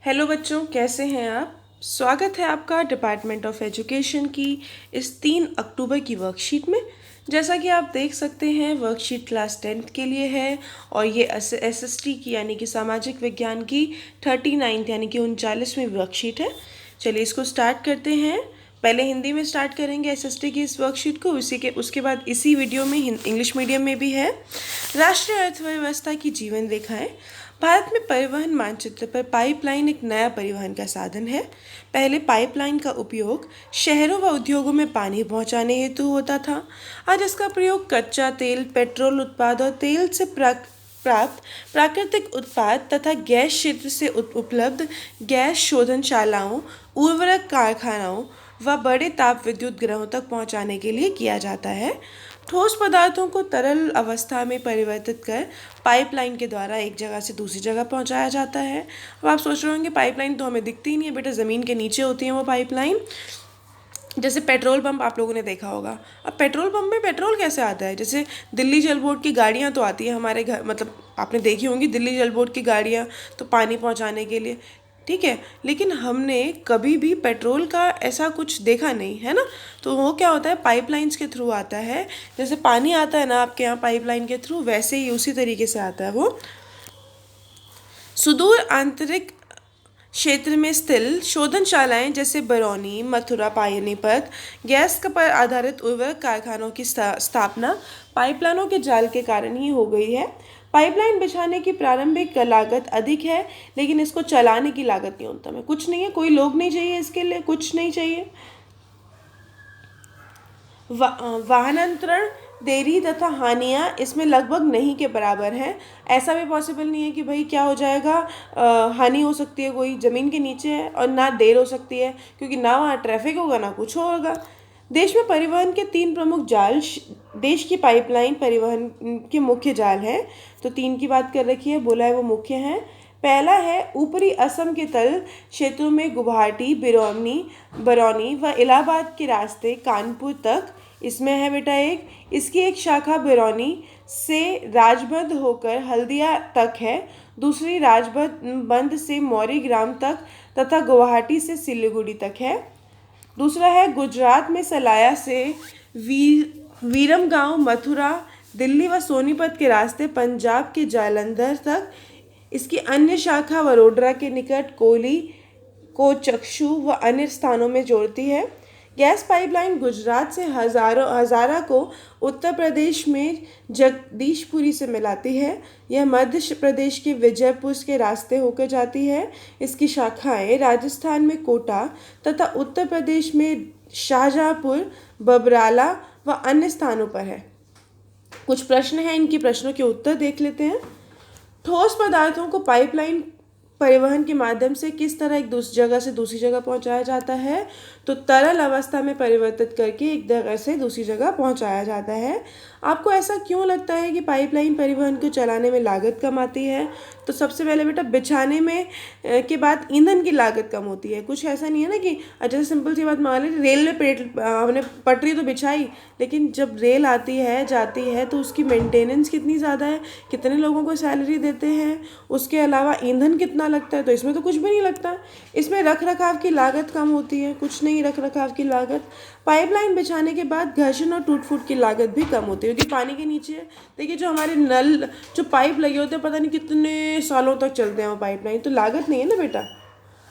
Hello बच्चों, कैसे हैं आप। स्वागत है आपका डिपार्टमेंट ऑफ एजुकेशन की इस 3 अक्टूबर की वर्कशीट में। जैसा कि आप देख सकते हैं, वर्कशीट क्लास 10th के लिए है और ये एसएसटी की यानी कि सामाजिक विज्ञान की 39th यानी कि 39वीं वर्कशीट है। चलिए इसको स्टार्ट करते हैं। पहले हिंदी में स्टार्ट करेंगे एसएसटी की इस वर्कशीट को, उसके बाद इसी वीडियो में इंग्लिश मीडियम में भी है। राष्ट्रीय अर्थव्यवस्था की जीवन रेखाएं। भारत में परिवहन मानचित्र पर पाइपलाइन एक नया परिवहन का साधन है। पहले पाइपलाइन का उपयोग शहरों व उद्योगों में पानी पहुंचाने हेतु होता था। आज इसका प्रयोग कच्चा तेल, पेट्रोल उत्पाद और तेल से प्राप्त प्राकृतिक उत्पाद तथा गैस क्षेत्र से उपलब्ध गैस शोधनशालाओं, उर्वरक कारखानाओं व बड़े ताप विद्युत ग्रहों तक पहुंचाने के लिए किया जाता है। ठोस पदार्थों को तरल अवस्था में परिवर्तित कर पाइपलाइन के द्वारा एक जगह से दूसरी जगह पहुंचाया जाता है। अब आप सोच रहे होंगे पाइपलाइन तो हमें दिखती ही नहीं है बेटा, ज़मीन के नीचे होती है वो पाइपलाइन। जैसे पेट्रोल पंप आप लोगों ने देखा होगा। अब पेट्रोल पंप में पेट्रोल कैसे आता है? जैसे दिल्ली जल बोर्ड की गाड़ियाँ तो आती है हमारे घर, मतलब आपने देखी होंगी दिल्ली जल बोर्ड की गाड़ियाँ, तो पानी पहुँचाने के लिए, ठीक है। लेकिन हमने कभी भी पेट्रोल का ऐसा कुछ देखा नहीं है ना। तो वो क्या होता है, पाइपलाइंस के थ्रू आता है। जैसे पानी आता है ना आपके यहाँ पाइपलाइन के थ्रू, वैसे ही उसी तरीके से आता है वो। सुदूर आंतरिक क्षेत्र में स्थित शोधनशालाएं जैसे बरौनी, मथुरा, पानीपत गैस पर आधारित उर्वरक कारखानों की स्थापना पाइपलाइनों के जाल के कारण ही हो गई है। पाइपलाइन बिछाने की प्रारंभिक लागत अधिक है, लेकिन इसको चलाने की लागत न्यूनतम है। कुछ नहीं है, कोई लोग नहीं चाहिए इसके लिए, कुछ नहीं चाहिए। वाहनांतरण देरी तथा हानियाँ इसमें लगभग नहीं के बराबर हैं। ऐसा भी पॉसिबल नहीं है कि भाई क्या हो जाएगा, हानि हो सकती है, कोई ज़मीन के नीचे है, और ना देर हो सकती है क्योंकि ना वहाँ ट्रैफिक होगा ना कुछ होगा। देश में परिवहन के 3 प्रमुख जाल देश की पाइपलाइन परिवहन के मुख्य जाल हैं। तो 3 की बात कर रखी है, बोला है वो मुख्य हैं। पहला है ऊपरी असम के तल क्षेत्रों में गुवाहाटी, बरौनी व इलाहाबाद के रास्ते कानपुर तक, इसमें है बेटा इसकी एक शाखा बरौनी से राजबंद होकर हल्दिया तक है। दूसरी राजबंद से मौरीग्राम तक तथा गुवाहाटी से सिलीगुड़ी तक है। दूसरा है गुजरात में सलाया से वीरमगांव, मथुरा, दिल्ली व सोनीपत के रास्ते पंजाब के जालंधर तक। इसकी अन्य शाखा वडोदरा के निकट कोली को चक्षु व अन्य स्थानों में जोड़ती है। गैस पाइपलाइन गुजरात से हज़ारा को उत्तर प्रदेश में जगदीशपुरी से मिलाती है। यह मध्य प्रदेश के विजयपुर के रास्ते होकर जाती है। इसकी शाखाएं राजस्थान में कोटा तथा उत्तर प्रदेश में शाहजहाँपुर, बबराला व अन्य स्थानों पर है। कुछ प्रश्न हैं, इनकी प्रश्नों के उत्तर देख लेते हैं। ठोस पदार्थों को पाइपलाइन परिवहन के माध्यम से किस तरह एक जगह से दूसरी जगह पहुंचाया जाता है? तो तरल अवस्था में परिवर्तित करके एक जगह से दूसरी जगह पहुंचाया जाता है। आपको ऐसा क्यों लगता है कि पाइपलाइन परिवहन को चलाने में लागत कम आती है? तो सबसे पहले बेटा बिछाने में के बाद ईंधन की लागत कम होती है। कुछ ऐसा नहीं है ना कि जैसे सिंपल सी बात मान लीजिए, रेल में हमने पटरी तो बिछाई, लेकिन जब रेल आती है जाती है तो उसकी मेंटेनेंस कितनी ज़्यादा है, कितने लोगों को सैलरी देते हैं, उसके अलावा ईंधन कितना लगता है, तो इसमें तो कुछ भी नहीं लगता। इसमें रख रखाव की लागत कम होती है, कुछ नहीं रख रखाव की लागत। पाइपलाइन बिछाने के बाद घर्षण और टूट फूट की लागत भी कम होती है क्योंकि पानी के नीचे है। देखिए जो हमारे नल जो पाइप लगे होते हैं, पता नहीं कितने सालों तक चलते हैं वो पाइपलाइन, तो लागत नहीं है ना बेटा।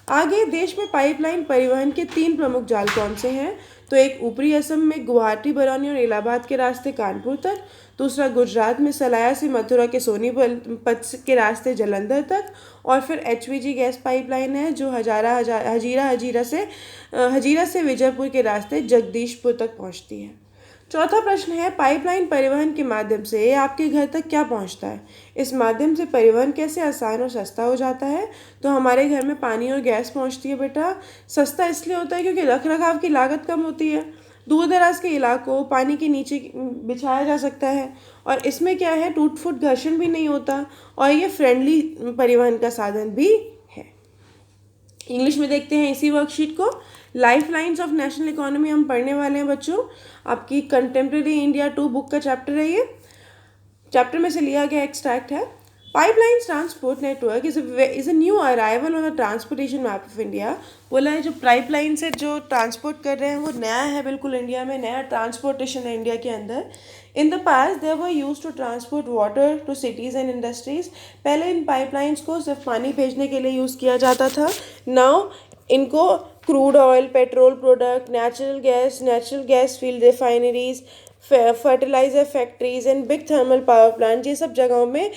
आगे देश में पाइपलाइन परिवहन के 3 प्रमुख जाल कौन से हैं? तो एक ऊपरी असम में गुवाहाटी, बरौनी और इलाहाबाद के रास्ते कानपुर तक। दूसरा गुजरात में सलाया से मथुरा के सोनीपत के रास्ते जालंधर तक। और फिर एचपीजी गैस पाइपलाइन है जो हजीरा से विजयपुर के रास्ते जगदीशपुर तक पहुंचती है। चौथा प्रश्न है, पाइपलाइन परिवहन के माध्यम से आपके घर तक क्या पहुंचता है? इस माध्यम से परिवहन कैसे आसान और सस्ता हो जाता है? तो हमारे घर में पानी और गैस पहुंचती है बेटा। सस्ता इसलिए होता है क्योंकि रख रखाव की लागत कम होती है। दूर दराज के इलाकों पानी के नीचे बिछाया जा सकता है, और इसमें क्या है, टूट फूट घर्षण भी नहीं होता, और ये फ्रेंडली परिवहन का साधन भी है। इंग्लिश में देखते हैं इसी वर्कशीट को। Life lines of national economy हम पढ़ने वाले हैं बच्चों। आपकी कंटेम्प्रेरी इंडिया 2 बुक का चैप्टर है ये। चैप्टर में से लिया गया एक्सट्रैक्ट है। Pipeline transport network is a new arrival on the transportation map of India. बोला है जो पाइपलाइन से जो ट्रांसपोर्ट कर रहे हैं वो नया है, बिल्कुल इंडिया में नया ट्रांसपोर्टेशन है इंडिया के अंदर. In the past they were use to transport water to cities and industries. पहले इन पाइपलाइंस को सिर्फ पानी भेजने के लिए यूज़ किया जाता था. नाउ इनको crude oil, petrol product, natural gas field refineries, fertiliser factories and big thermal power plant, ये सब जगहों में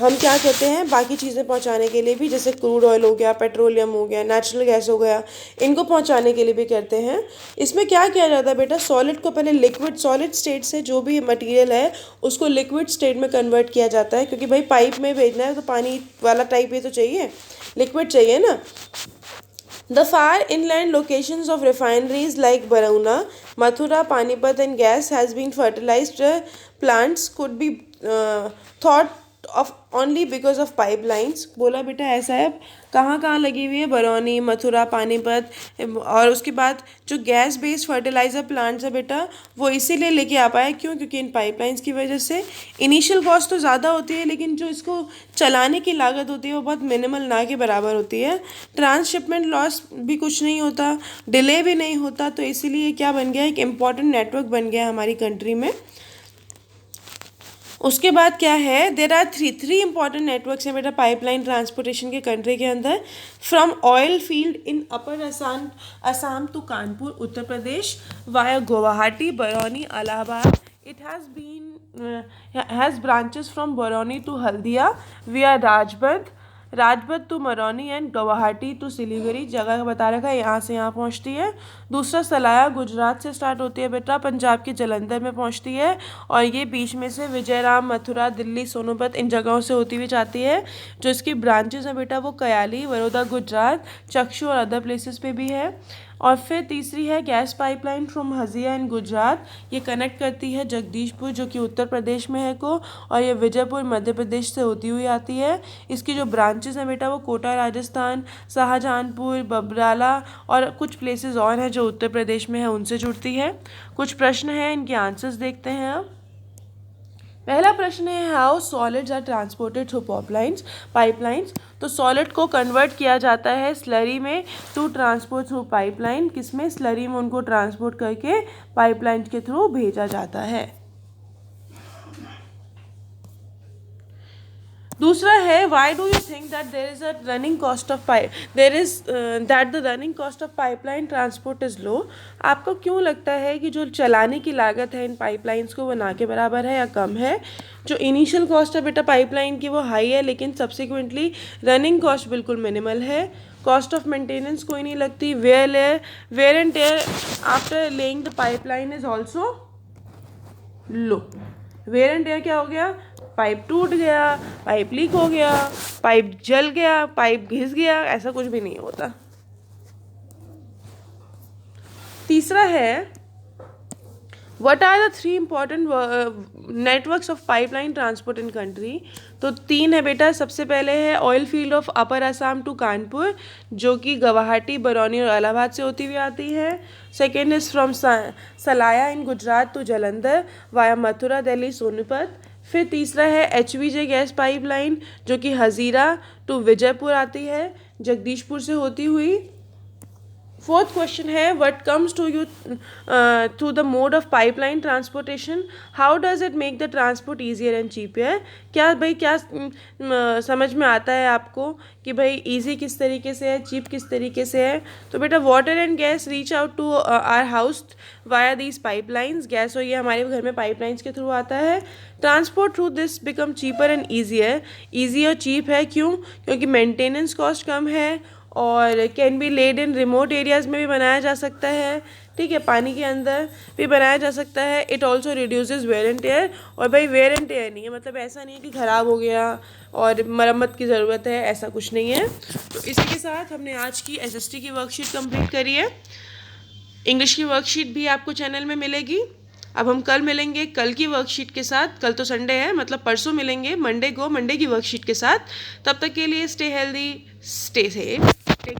हम क्या कहते हैं बाकी चीज़ें पहुंचाने के लिए भी, जैसे क्रूड ऑयल हो गया, पेट्रोलियम हो गया, नेचुरल गैस हो गया, इनको पहुंचाने के लिए भी करते हैं. इसमें क्या किया जाता है बेटा, सॉलिड को पहले सॉलिड स्टेट से जो भी मटेरियल है उसको लिक्विड स्टेट में कन्वर्ट किया जाता है, क्योंकि भाई पाइप में भेजना है तो पानी वाला टाइप ये तो चाहिए, लिक्विड चाहिए ना. The far inland locations of refineries like Barauna, Mathura, Panipat and gas has been fertilized plants could be thought of only because of pipelines. बोला बेटा ऐसा है. कहाँ कहाँ लगी हुई है, बरौनी, मथुरा, पानीपत, और उसके बाद जो गैस बेस्ड फर्टिलाइज़र प्लांट्स है बेटा वो इसीलिए लेके आ पाए, क्यों, क्योंकि इन पाइपलाइंस की वजह से इनिशियल कॉस्ट तो ज़्यादा होती है लेकिन जो इसको चलाने की लागत होती है वो बहुत मिनिमल ना के बराबर होती है. ट्रांसशिपमेंट लॉस भी कुछ नहीं होता, डिले भी नहीं होता, तो इसीलिए क्या बन गया, एक इम्पॉर्टेंट नेटवर्क बन गया हमारी कंट्री में. उसके बाद क्या है, there are three important networks हैं बेटा पाइपलाइन ट्रांसपोर्टेशन के कंट्री के अंदर. From oil field in upper Assam to Kanpur Uttar Pradesh via Guwahati, Barauni, Allahabad. It has branches from Barauni to Haldia via राजबद टू मरौनी एंड गुवाहाटी टू सिलीगुड़ी. जगह बता रखा है, यहाँ से यहाँ पहुँचती है. दूसरा सलाया गुजरात से स्टार्ट होती है बेटा, पंजाब के जलंधर में पहुँचती है, और ये बीच में से विजयराम, मथुरा, दिल्ली, सोनोपत, इन जगहों से होती हुई जाती है. जो इसकी ब्रांचेस हैं बेटा वो कयाली, वडोदरा गुजरात, चक्षु और अदर प्लेसेस पे भी है. और फिर तीसरी है गैस पाइपलाइन फ्रॉम हजिया इन गुजरात. ये कनेक्ट करती है जगदीशपुर जो कि उत्तर प्रदेश में है को, और ये विजयपुर मध्य प्रदेश से होती हुई आती है. इसकी जो ब्रांचेस हैं बेटा वो कोटा राजस्थान, शाहजहांपुर, बबराला और कुछ प्लेसेस और हैं जो उत्तर प्रदेश में है उनसे जुड़ती है. कुछ प्रश्न हैं, इनके आंसर्स देखते हैं अब. पहला प्रश्न है how solids are transported through pipelines. तो सॉलिड को कन्वर्ट किया जाता है स्लरी में टू ट्रांसपोर्ट थ्रू पाइपलाइन. किसमें, स्लरी में उनको ट्रांसपोर्ट करके पाइपलाइन के थ्रू भेजा जाता है. दूसरा है why do you think that there is a running cost of that the running cost of pipeline transport is low. आपको क्यों लगता है कि जो चलाने की लागत है इन पाइपलाइंस को वो ना के बराबर है या कम है. जो इनिशियल कॉस्ट है बेटा पाइपलाइन की वो हाई है, लेकिन सब्सिक्वेंटली रनिंग कॉस्ट बिल्कुल मिनिमल है. कॉस्ट ऑफ मेंटेनेंस कोई नहीं लगती. Wear and tear after laying the pipeline is also low. Wear and tear क्या हो गया, पाइप टूट गया, पाइप लीक हो गया, पाइप जल गया, पाइप घिस गया, ऐसा कुछ भी नहीं होता. तीसरा है what are the 3 important networks of pipeline transport in country. तो 3 है बेटा. सबसे पहले है oil field of upper Assam to Kanpur जो कि गुवाहाटी, बरौनी और इलाहाबाद से होती हुई आती है. Second is from Salaya in Gujarat to Jalandhar via Mathura, Delhi, Sonipat. फिर तीसरा है HVJ गैस पाइपलाइन जो कि हजीरा टू विजयपुर आती है, जगदीशपुर से होती हुई. फोर्थ क्वेश्चन है what comes to you through the mode of pipeline transportation, how does it make the transport easier and cheaper. क्या समझ में आता है आपको कि भाई ईजी किस तरीके से है, चीप किस तरीके से है. तो बेटा water and gas reach out to our house via these pipelines. Gas और ये हमारे घर में पाइपलाइंस के थ्रू आता है. Transport through this become cheaper and easier. Easy और चीप है क्यों, क्योंकि मेंटेनेंस कॉस्ट कम है और can be laid in remote areas में भी बनाया जा सकता है. ठीक है, पानी के अंदर भी बनाया जा सकता है. It also reduces wear and tear. और भाई वेयर एंड टेयर नहीं है मतलब ऐसा नहीं है कि ख़राब हो गया और मरम्मत की ज़रूरत है, ऐसा कुछ नहीं है. तो इसी के साथ हमने आज की SST की वर्कशीट कंप्लीट करी है. इंग्लिश की वर्कशीट भी आपको चैनल में मिलेगी. अब हम कल मिलेंगे कल की वर्कशीट के साथ. कल तो संडे है, मतलब परसों मिलेंगे मंडे की वर्कशीट के साथ. तब तक के लिए stay healthy, stay safe, take